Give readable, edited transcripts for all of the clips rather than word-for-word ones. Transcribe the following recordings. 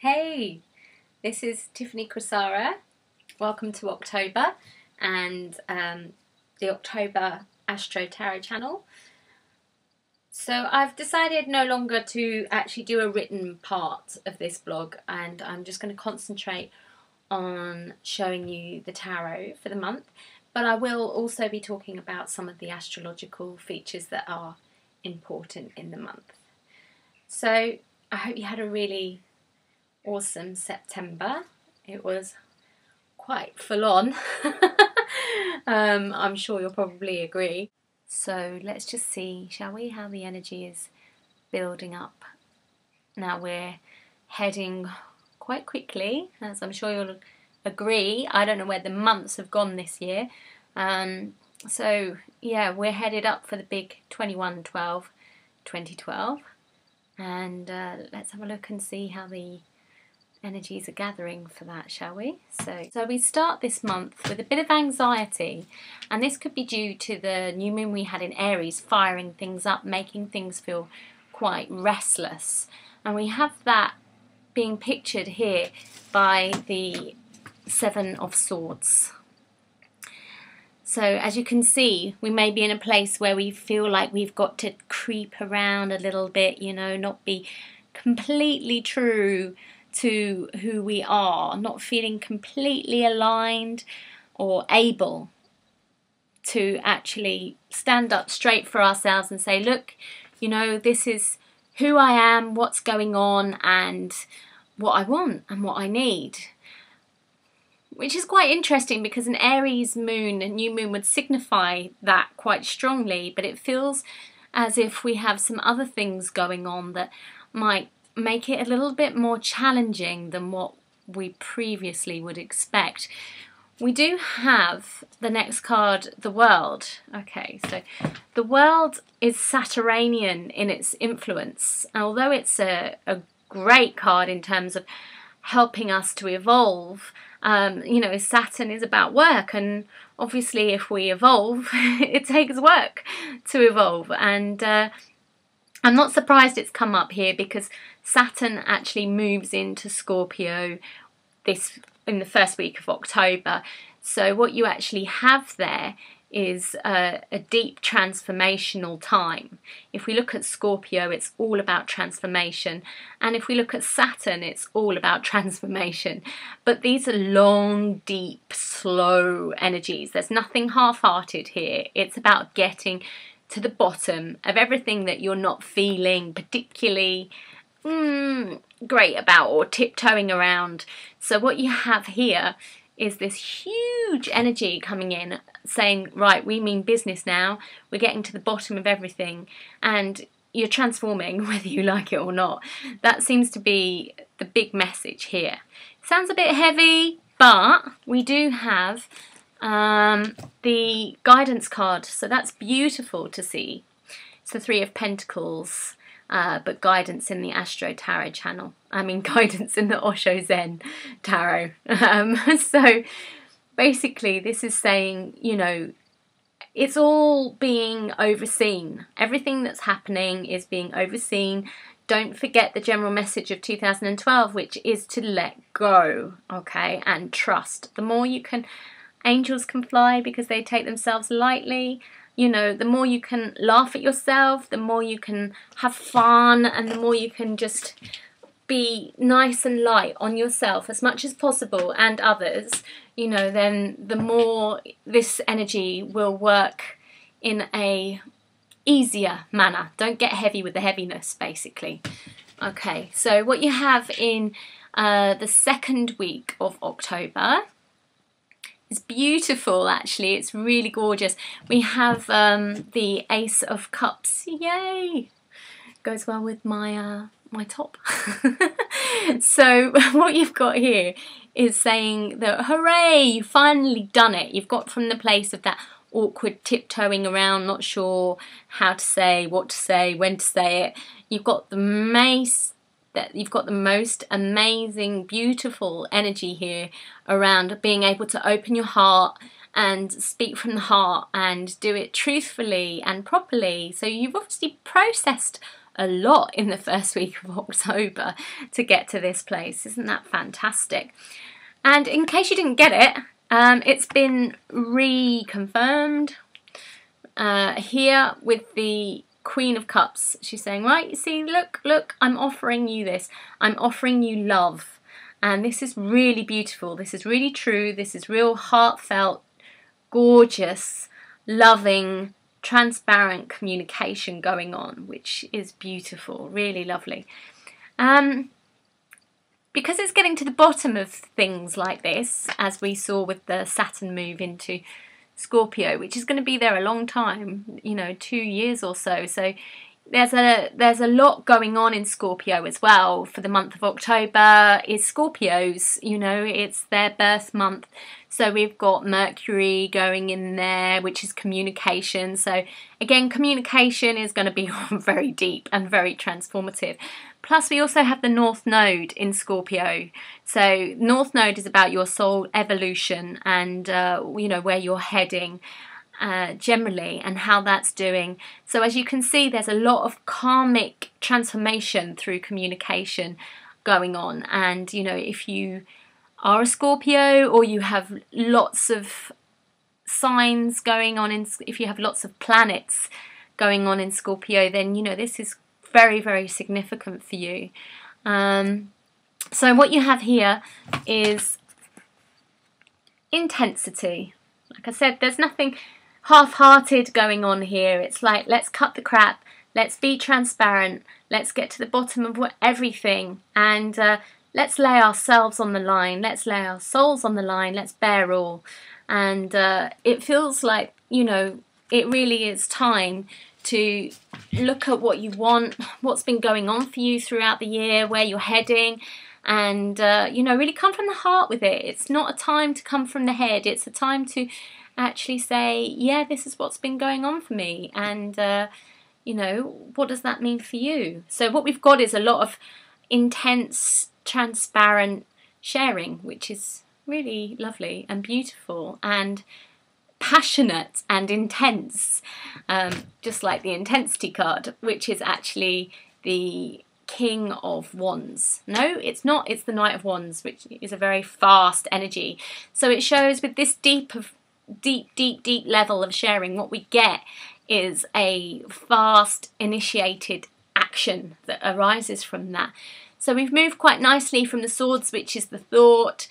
Hey, this is Tiffany Crosara. Welcome to October and the October AstroTarotChannel. So I've decided no longer to actually do a written part of this blog, and I'm just going to concentrate on showing you the tarot for the month, but I will also be talking about some of the astrological features that are important in the month. So I hope you had a really awesome September. It was quite full on. I'm sure you'll probably agree. So let's just see, shall we, how the energy is building up. Now we're heading quite quickly, as I'm sure you'll agree. I don't know where the months have gone this year. So yeah, we're headed up for the big 21/12/2012. And let's have a look and see how the energies are gathering for that, shall we? So we start this month with a bit of anxiety, and this could be due to the new moon we had in Aries firing things up, making things feel quite restless. And we have that being pictured here by the Seven of Swords. So as you can see, we may be in a place where we feel like we've got to creep around a little bit, you know, not be completely true to who we are, not feeling completely aligned or able to actually stand up straight for ourselves and say, look, you know, this is who I am, what's going on, and what I want and what I need. Which is quite interesting because an Aries moon, a new moon, would signify that quite strongly, but it feels as if we have some other things going on that might make it a little bit more challenging than what we previously would expect. We do have the next card, the World. Okay, so the World is Saturnian in its influence. Although it's a great card in terms of helping us to evolve, you know, Saturn is about work, and obviously if we evolve, it takes work to evolve. And I'm not surprised it's come up here because Saturn actually moves into Scorpio in the first week of October. So what you actually have there is a deep transformational time. If we look at Scorpio, it's all about transformation, and if we look at Saturn, it's all about transformation. But these are long, deep, slow energies. There's nothing half-hearted here. It's about getting to the bottom of everything that you're not feeling particularly great about or tiptoeing around. So what you have here is this huge energy coming in saying, right, we mean business now, we're getting to the bottom of everything, and you're transforming whether you like it or not. That seems to be the big message here. Sounds a bit heavy, but we do have the guidance card, so that's beautiful to see. It's the Three of Pentacles, but guidance in the AstroTarotChannel. I mean guidance in the Osho Zen Tarot. So basically this is saying, you know, it's all being overseen. Everything that's happening is being overseen. Don't forget the general message of 2012, which is to let go, okay, and trust. The more you can, angels can fly because they take themselves lightly. You know, the more you can laugh at yourself, the more you can have fun, and the more you can just be nice and light on yourself as much as possible and others, you know, then the more this energy will work in a easier manner. Don't get heavy with the heaviness, basically. Okay, so what you have in the second week of October is beautiful, actually. It's really gorgeous. We have the Ace of Cups. Yay! Goes well with my my top. So what you've got here is saying that, hooray, you've finally done it. You've got from the place of that awkward tiptoeing around, not sure how to say, what to say, when to say it. You've got the most amazing, beautiful energy here around being able to open your heart and speak from the heart and do it truthfully and properly. So you've obviously processed a lot in the first week of October to get to this place. Isn't that fantastic? And in case you didn't get it, it's been reconfirmed here with the Queen of Cups. She's saying, right, you see, look, I'm offering you this. I'm offering you love. And this is really beautiful. This is really true. This is real heartfelt, gorgeous, loving, transparent communication going on, which is beautiful, really lovely. Because it's getting to the bottom of things like this, as we saw with the Saturn move into Scorpio, which is going to be there a long time, you know, 2 years or so. So there's a lot going on in Scorpio as well. For the month of October is Scorpios, you know, it's their birth month. So we've got Mercury going in there, which is communication. So again, communication is going to be very deep and very transformative. Plus we also have the North Node in Scorpio. So North Node is about your soul evolution and, you know, where you're heading generally and how that's doing. So as you can see, there's a lot of karmic transformation through communication going on. And, you know, if you are a Scorpio or you have lots of signs going on, if you have lots of planets going on in Scorpio, then, you know, this is very, very significant for you. So what you have here is intensity. Like I said, there's nothing half-hearted going on here. It's like, let's cut the crap, let's be transparent, let's get to the bottom of everything, and let's lay ourselves on the line, let's lay our souls on the line, let's bear all. And it feels like, you know, it really is time to look at what you want, what's been going on for you throughout the year, where you're heading, and, you know, really come from the heart with it. It's not a time to come from the head. It's a time to actually say, yeah, this is what's been going on for me, and, you know, what does that mean for you? So what we've got is a lot of intense, transparent sharing, which is really lovely and beautiful and passionate and intense, just like the intensity card, which is actually the King of Wands. No, it's not. It's the Knight of Wands, which is a very fast energy. So it shows with this deep level of sharing, what we get is a fast initiated action that arises from that. So we've moved quite nicely from the Swords, which is the thought,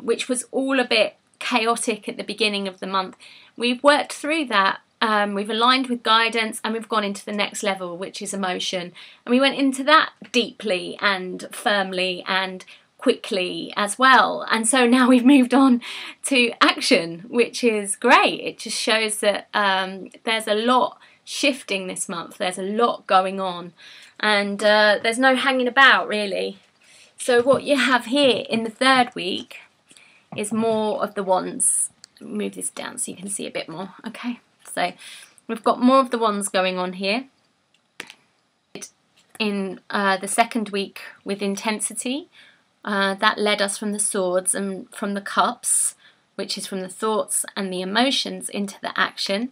which was all a bit chaotic at the beginning of the month. We've worked through that, we've aligned with guidance, and we've gone into the next level, which is emotion. And we went into that deeply and firmly and quickly as well. And so now we've moved on to action, which is great. It just shows that there's a lot shifting this month. There's a lot going on, and there's no hanging about really. So what you have here in the third week is more of the Wands. Move this down so you can see a bit more. Okay, so we've got more of the Wands going on here. In the second week with intensity, that led us from the Swords and from the Cups, which is from the thoughts and the emotions, into the action.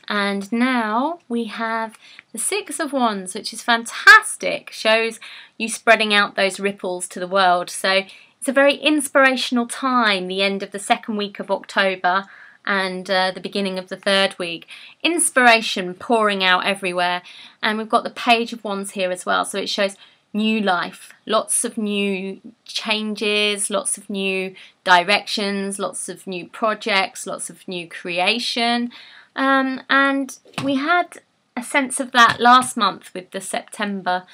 And now we have the Six of Wands, which is fantastic. Shows you spreading out those ripples to the world. So it's a very inspirational time, the end of the second week of October and the beginning of the third week. Inspiration pouring out everywhere. And we've got the Page of Wands here as well. So it shows new life, lots of new changes, lots of new directions, lots of new projects, lots of new creation. And we had a sense of that last month with the September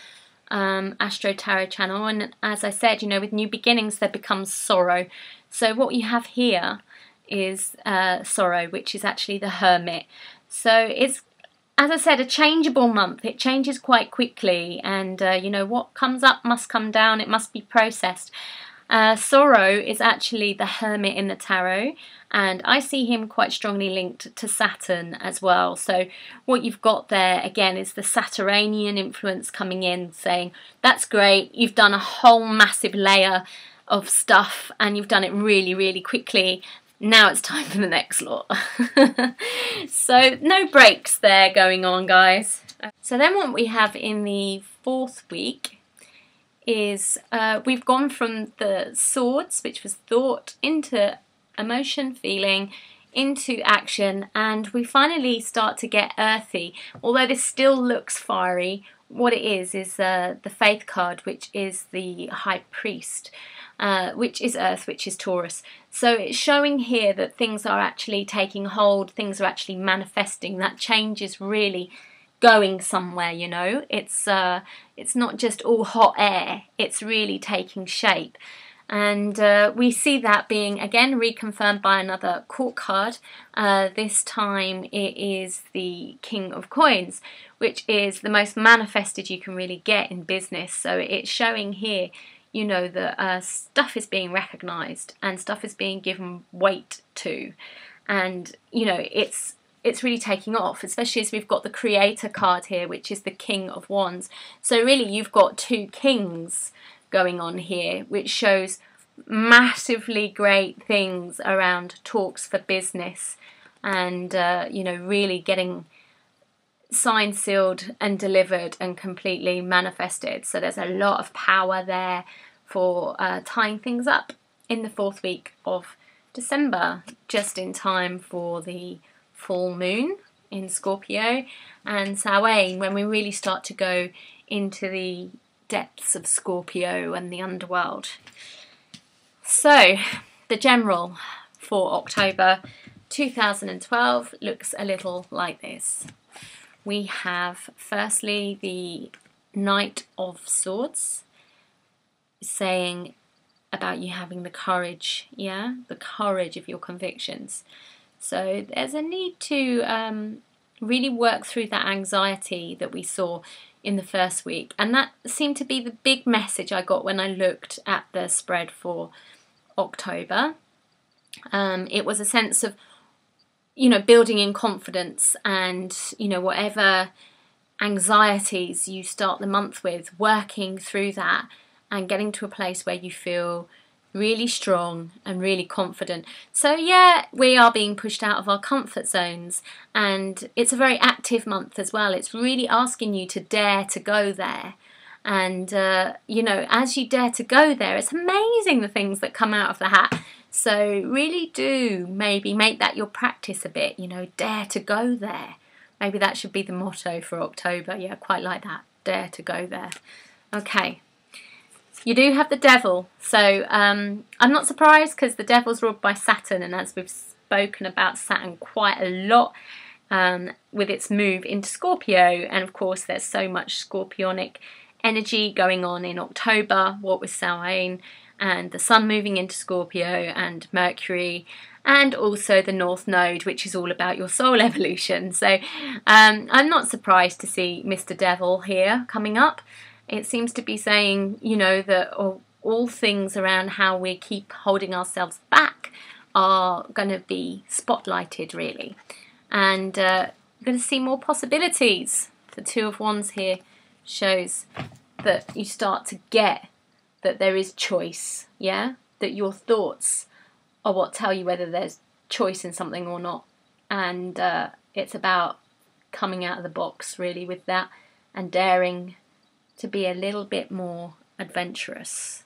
Astro Tarot channel, and as I said, you know, with new beginnings there becomes sorrow. So what you have here is sorrow, which is actually the Hermit. So it's, as I said, a changeable month. It changes quite quickly, and you know, what comes up must come down. It must be processed. Sorrow is actually the Hermit in the tarot, and I see him quite strongly linked to Saturn as well. So what you've got there again is the Saturnian influence coming in, saying that's great, you've done a whole massive layer of stuff and you've done it really, really quickly. Now it's time for the next lot. So no breaks there going on, guys. So then what we have in the 4th week is we've gone from the swords, which was thought, into emotion, feeling, into action, and we finally start to get earthy. Although this still looks fiery, what it is the Faith card, which is the High Priest, which is Earth, which is Taurus. So it's showing here that things are actually taking hold, things are actually manifesting, that change is really going somewhere, you know. It's not just all hot air, it's really taking shape. And we see that being again reconfirmed by another court card. This time it is the King of Coins, which is the most manifested you can really get in business. So it's showing here, you know, that stuff is being recognised and stuff is being given weight to, and you know, it's really taking off, especially as we've got the Creator card here, which is the King of Wands. So really you've got 2 kings going on here, which shows massively great things around talks for business, and you know, really getting signed, sealed and delivered and completely manifested. So there's a lot of power there for tying things up in the 4th week of December, just in time for the full moon in Scorpio and Samhain, when we really start to go into the depths of Scorpio and the underworld. So the general for October 2012 looks a little like this. We have firstly the Knight of Swords, saying about you having the courage, yeah, the courage of your convictions. So there's a need to really work through that anxiety that we saw in the 1st week, and that seemed to be the big message I got when I looked at the spread for October. It was a sense of, you know, building in confidence, and you know, whatever anxieties you start the month with, working through that and getting to a place where you feel really strong and really confident. So yeah, we are being pushed out of our comfort zones, and it's a very active month as well. It's really asking you to dare to go there, and you know, as you dare to go there, it's amazing the things that come out of the hat. So really do maybe make that your practice a bit, you know, dare to go there. Maybe that should be the motto for October. Yeah, quite like that, dare to go there. Okay. You do have the Devil, so I'm not surprised, because the Devil's ruled by Saturn, and as we've spoken about Saturn quite a lot with its move into Scorpio, and of course there's so much Scorpionic energy going on in October, what with Samhain and the Sun moving into Scorpio and Mercury, and also the North Node, which is all about your soul evolution. So I'm not surprised to see Mr. Devil here coming up. It seems to be saying, you know, that all things around how we keep holding ourselves back are going to be spotlighted, really. And we're going to see more possibilities. The 2 of Wands here shows that you start to get that there is choice, yeah? That your thoughts are what tell you whether there's choice in something or not. And it's about coming out of the box, really, with that, and daring to be a little bit more adventurous.